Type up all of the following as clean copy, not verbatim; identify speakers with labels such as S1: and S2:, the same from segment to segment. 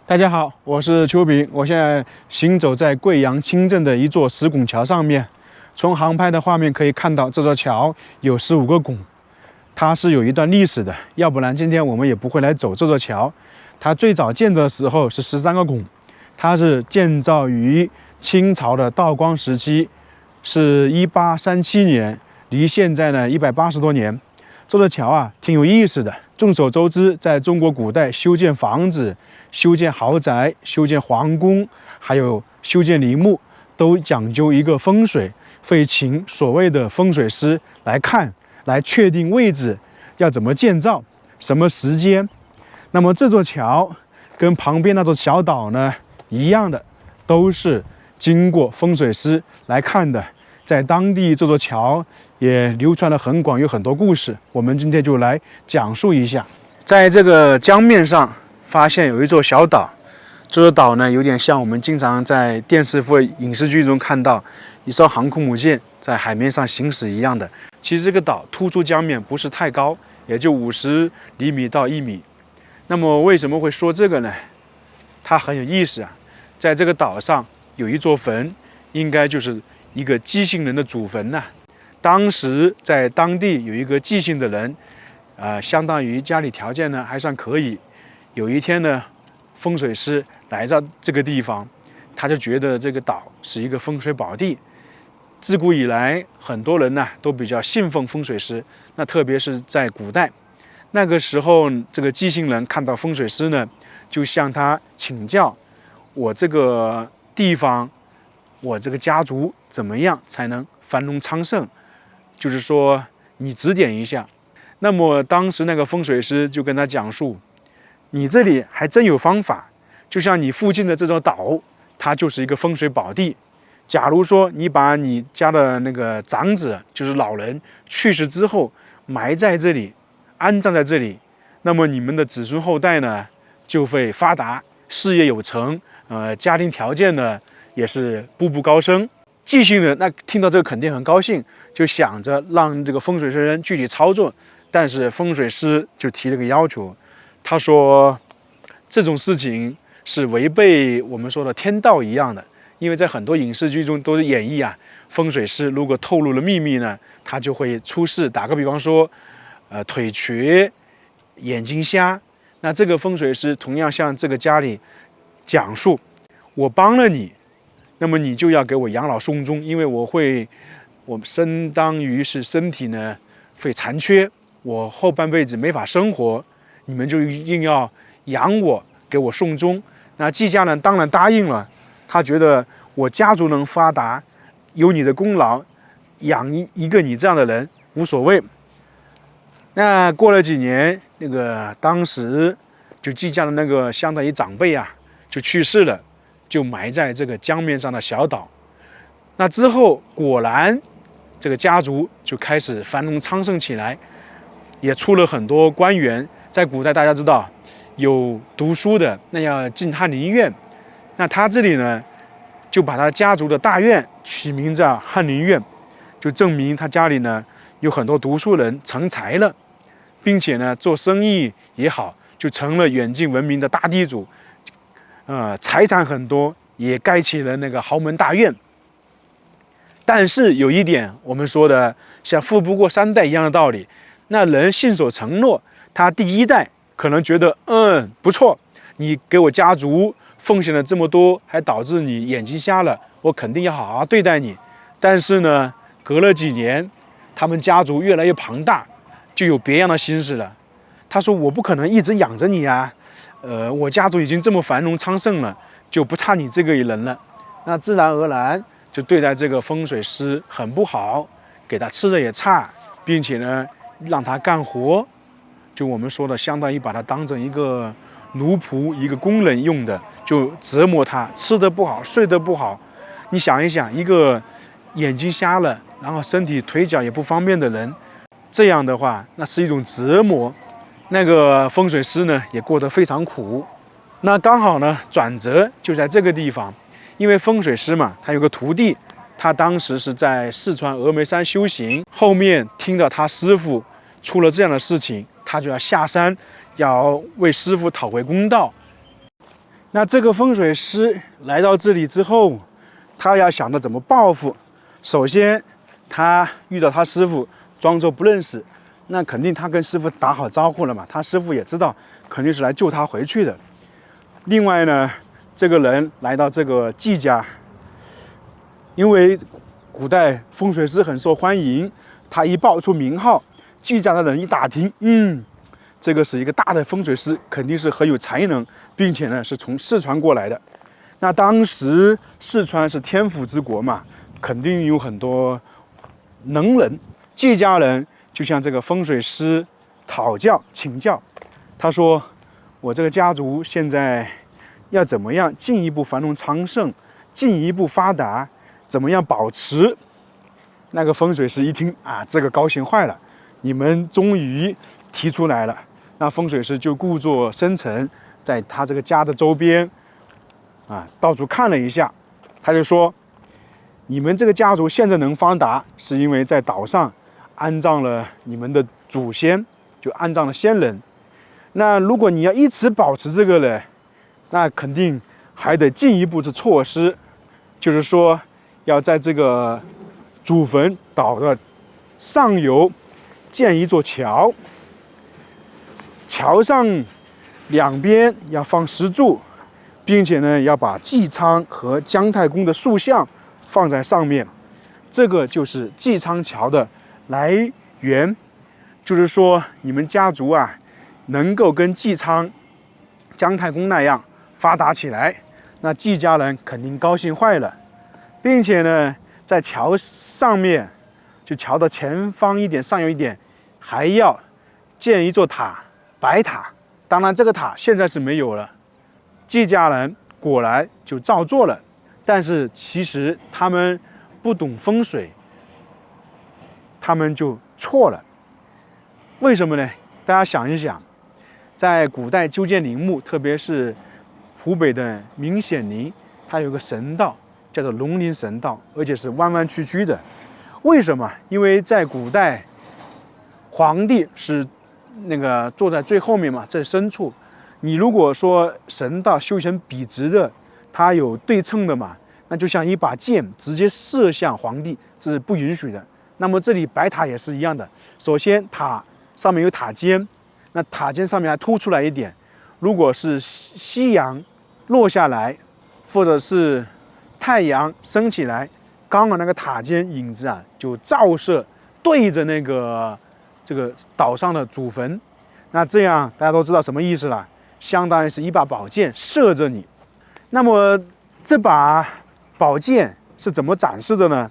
S1: 大家好，我是邱平，我现在行走在贵阳清镇的一座石拱桥上面。从航拍的画面可以看到，这座桥有15个拱，它是有一段历史的，要不然今天我们也不会来走这座桥。它最早建的时候是13个拱，它是建造于清朝的道光时期，是1837年，离现在呢180多年。这座桥啊挺有意思的。众所周知，在中国古代修建房子、修建豪宅、修建皇宫，还有修建陵墓，都讲究一个风水，会请所谓的风水师来看，来确定位置，要怎么建造，什么时间。那么这座桥跟旁边那座小岛呢一样的，都是经过风水师来看的。在当地这座桥也流传得很广，有很多故事，我们今天就来讲述一下。在这个江面上发现有一座小岛，这座岛呢有点像我们经常在电视或影视剧中看到一艘航空母舰在海面上行驶一样的。其实这个岛突出江面不是太高，也就50厘米到1米。那么为什么会说这个呢？它很有意思啊。在这个岛上有一座坟，应该就是一个姬姓人的祖坟呐。当时在当地有一个姬姓的人，相当于家里条件呢还算可以。有一天呢，风水师来到这个地方，他就觉得这个岛是一个风水宝地。自古以来，很多人呢都比较信奉风水师，那特别是在古代，那个时候这个姬姓人看到风水师呢，就向他请教：我这个地方，我这个家族怎么样才能繁荣昌盛？就是说你指点一下。那么当时那个风水师就跟他讲述，你这里还真有方法，就像你附近的这座岛，它就是一个风水宝地。假如说你把你家的那个长者，就是老人去世之后埋在这里，安葬在这里，那么你们的子孙后代呢就会发达，事业有成，家庭条件呢也是步步高升。姬姓人那听到这个肯定很高兴，就想着让这个风水师人具体操作。但是风水师就提了个要求，他说这种事情是违背我们说的天道一样的，因为在很多影视剧中都是演绎啊，风水师如果透露了秘密呢，他就会出事。打个比方说，腿瘸、眼睛瞎，那这个风水师同样向这个家里讲述，我帮了你，那么你就要给我养老送终，因为我相当于是身体呢会残缺，我后半辈子没法生活，你们就一定要养我，给我送终。那季家人当然答应了，他觉得我家族能发达，有你的功劳，养一个你这样的人无所谓。那过了几年，那个当时就季家的那个相当于长辈啊，就去世了，就埋在这个江面上的小岛。那之后果然这个家族就开始繁荣昌盛起来，也出了很多官员。在古代大家知道有读书的那要进翰林院，那他这里呢就把他家族的大院取名叫翰林院，就证明他家里呢有很多读书人成才了，并且呢做生意也好，就成了远近闻名的大地主，财产很多，也盖起了那个豪门大院。但是有一点，我们说的像富不过3代一样的道理，那人信守承诺，他第1代可能觉得不错，你给我家族奉献了这么多，还导致你眼睛瞎了，我肯定要好好对待你。但是呢，隔了几年，他们家族越来越庞大，就有别样的心思了。他说我不可能一直养着你啊，我家族已经这么繁荣昌盛了，就不差你这个人了。那自然而然就对待这个风水师很不好，给他吃的也差，并且呢让他干活，就我们说的相当于把他当成一个奴仆、一个工人用的，就折磨他，吃得不好，睡得不好。你想一想，一个眼睛瞎了，然后身体腿脚也不方便的人，这样的话那是一种折磨。那个风水师呢也过得非常苦。那刚好呢转折就在这个地方，因为风水师嘛，他有个徒弟，他当时是在四川峨眉山修行，后面听到他师傅出了这样的事情，他就要下山，要为师傅讨回公道。那这个风水师来到这里之后，他要想着怎么报复。首先，他遇到他师傅，装作不认识，那肯定他跟师傅打好招呼了嘛，他师傅也知道肯定是来救他回去的。另外呢，这个人来到这个季家，因为古代风水师很受欢迎，他一报出名号，季家的人一打听，这个是一个大的风水师，肯定是很有才能，并且呢是从四川过来的。那当时四川是天府之国嘛，肯定有很多能人。季家人就向这个风水师讨教请教，他说：“我这个家族现在要怎么样进一步繁荣昌盛，进一步发达，怎么样保持？”那个风水师一听啊，这个高兴坏了，你们终于提出来了。那风水师就故作深沉，在他这个家的周边到处看了一下，他就说：“你们这个家族现在能发达，是因为在岛上安葬了你们的祖先，就安葬了先人。那如果你要一直保持这个呢，那肯定还得进一步的措施，就是说要在这个祖坟岛的上游建一座桥，桥上两边要放石柱，并且呢要把纪昌和姜太公的塑像放在上面。这个就是纪昌桥的来源，就是说你们家族能够跟纪昌、姜太公那样发达起来，那纪家人肯定高兴坏了，并且呢在桥上面，就桥的前方一点、上游一点，还要建一座塔，白塔。当然这个塔现在是没有了，纪家人果然就照做了。但是其实他们不懂风水，他们就错了。为什么呢？大家想一想，在古代修建陵墓，特别是湖北的明显陵，它有个神道叫做龙陵神道，而且是弯弯曲曲的。为什么？因为在古代，皇帝是那个坐在最后面嘛，在深处。你如果说神道修成笔直的，它有对称的嘛，那就像一把剑直接射向皇帝，这是不允许的。那么这里白塔也是一样的，首先塔上面有塔尖，那塔尖上面还凸出来一点，如果是夕阳落下来，或者是太阳升起来，刚好那个塔尖影子就照射对着这个岛上的祖坟，那这样大家都知道什么意思了，相当于是一把宝剑射着你。那么这把宝剑是怎么展示的呢？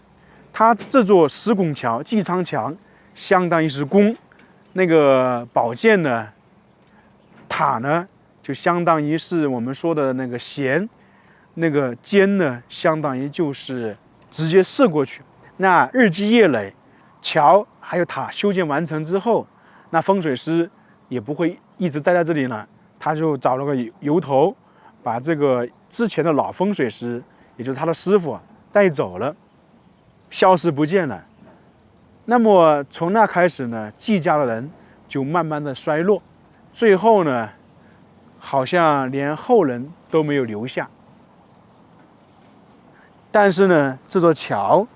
S1: 它这座石拱桥纪昌墙相当于是弓，那个宝剑呢，塔呢就相当于是我们说的那个弦，那个尖呢相当于就是直接射过去。那日积月累，桥还有塔修建完成之后，那风水师也不会一直待在这里了，他就找了个由头，把这个之前的老风水师，也就是他的师傅带走了，消失不见了。那么从那开始呢，纪家的人就慢慢的衰落，最后呢，好像连后人都没有留下。但是呢，这座桥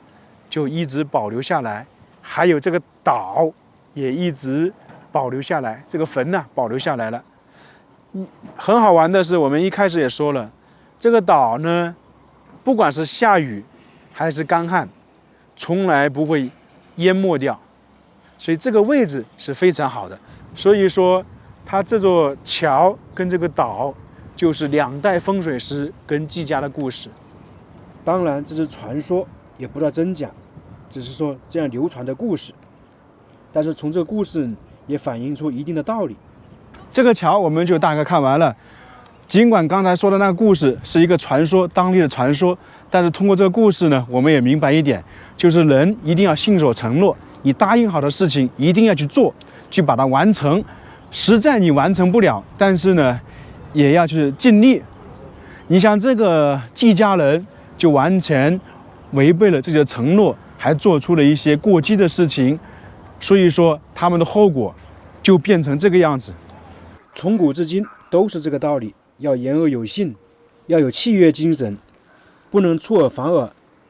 S1: 就一直保留下来，还有这个岛也一直保留下来，这个坟呢保留下来了。很好玩的是，我们一开始也说了，这个岛呢，不管是下雨还是干旱，从来不会淹没掉，所以这个位置是非常好的。所以说，它这座桥跟这个岛就是两代风水师跟纪家的故事。当然，这是传说，也不知道真假，只是说这样流传的故事。但是从这个故事也反映出一定的道理。这个桥我们就大概看完了。尽管刚才说的那个故事是一个传说，当地的传说，但是通过这个故事呢，我们也明白一点，就是人一定要信守承诺，你答应好的事情一定要去做，去把它完成。实在你完成不了，但是呢，也要去尽力。你像这个纪家人就完全违背了自己的承诺，还做出了一些过激的事情，所以说他们的后果就变成这个样子。从古至今都是这个道理，要言而有信，要有契约精神，不能出尔反尔，